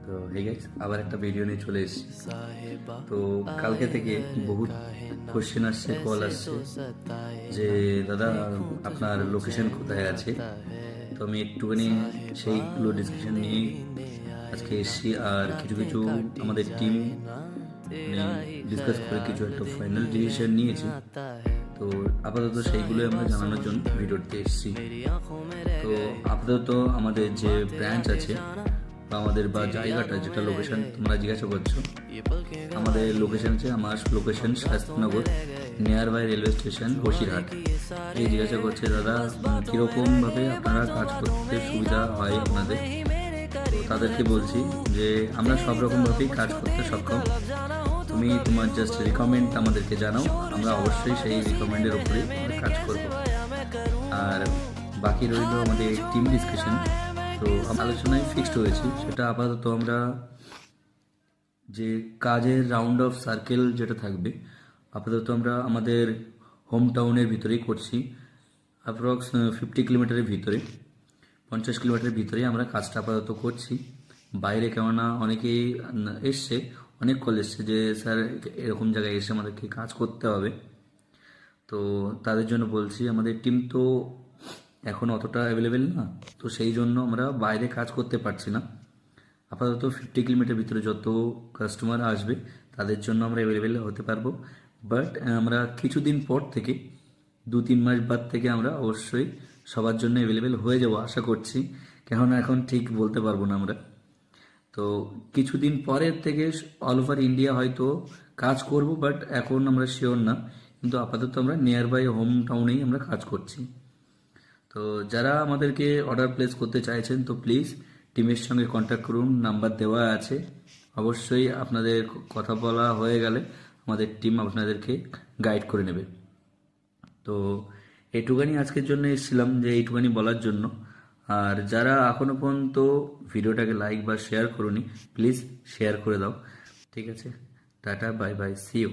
তো hey guys, আবার একটা ভিডিও নিয়ে চলে এসেছি। তো কালকে থেকে বহুত কোশ্চেন আসছে, কল আসছে যে দাদা আপনার লোকেশন কোথায় আছে। তো আমি একটুখানি সেইগুলো ডিসকাশন নিয়ে আজকে এসেছি। আর কিছু কিছু আমাদের টিম ডিসকাস করে কিছু একটা ফাইনাল ডিসিশন নিয়েছি। তো আপাতত সেইগুলো আমরা জানানোর জন্য ভিডিওতে এসেছি। তো আপাতত আমাদের যে ব্রাঞ্চ আছে বা আমাদের বা জায়গাটা যেটা লোকেশন তোমরা জিজ্ঞাসা করছো, আমাদের লোকেশন আছে, আমার location Shastranagar, near by railway station Basirhat. এই জিজ্ঞাসা করছে দাদা কীরকমভাবে আপনারা কাজ করতে সুবিধা হয় আপনাদের। তো তাদেরকে বলছি যে আমরা সব রকমভাবেই কাজ করতে সক্ষম। তুমি তোমার জাস্ট রিকমেন্ড আমাদেরকে জানাও, আমরা অবশ্যই সেই রিকমেন্ডের উপরে কাজ করব। আর বাকি রইল আমাদের টিম ডিসকাশন। তো আলোচনায় ফিক্সড হয়েছি, সেটা আপাতত আমরা যে কাজের রাউন্ড অফ সার্কেল যেটা থাকবে আপাতত আমরা আমাদের হোম টাউনের ভিতরেই করছি। অ্যাপ্রক্স 50 কিলোমিটারের ভিতরে, 50 কিলোমিটারের ভিতরে আমরা কাজটা আপাতত করছি। বাইরে কেননা অনেকেই এসছে, অনেক কল এসছে যে স্যার এরকম জায়গায় এসে আমাদেরকে কাজ করতে হবে। তো তাদের জন্য বলছি আমাদের টিম তো এখন অতটা অ্যাভেলেবেল না, তো সেই জন্য আমরা বাইরে কাজ করতে পারছি না। আপাতত 50 কিলোমিটার ভিতরে যত কাস্টমার আসবে তাদের জন্য আমরা অ্যাভেলেবেল হতে পারবো। বাট আমরা কিছুদিন পর থেকে 2-3 মাস বাদ থেকে আমরা অবশ্যই সবার জন্য অ্যাভেলেবেল হয়ে যাব আশা করছি। কেননা এখন ঠিক বলতে পারবো না আমরা। তো কিছুদিন পরের থেকে অল ওভার ইন্ডিয়া হয়তো কাজ করব, বাট এখন আমরা শিওর না। কিন্তু আপাতত আমরা নিয়ার বাই হোম টাউনেই আমরা কাজ করছি। তো যারা আমাদেরকে অর্ডার প্লেস করতে চাইছেন তো প্লিজ টিমের সঙ্গে কন্ট্যাক্ট করুন, নাম্বার দেওয়া আছে। অবশ্যই আপনাদের কথা বলা হয়ে গেলে আমাদের টিম আপনাদেরকে গাইড করে নেবে। তো এইটুখানি আজকের জন্য এসেছিলাম, যে এইটুখানি বলার জন্য। আর যারা এখনও পর্যন্ত ভিডিওটাকে লাইক বা শেয়ার করুনি, প্লিজ শেয়ার করে দাও। ঠিক আছে, tata, bye bye, see you.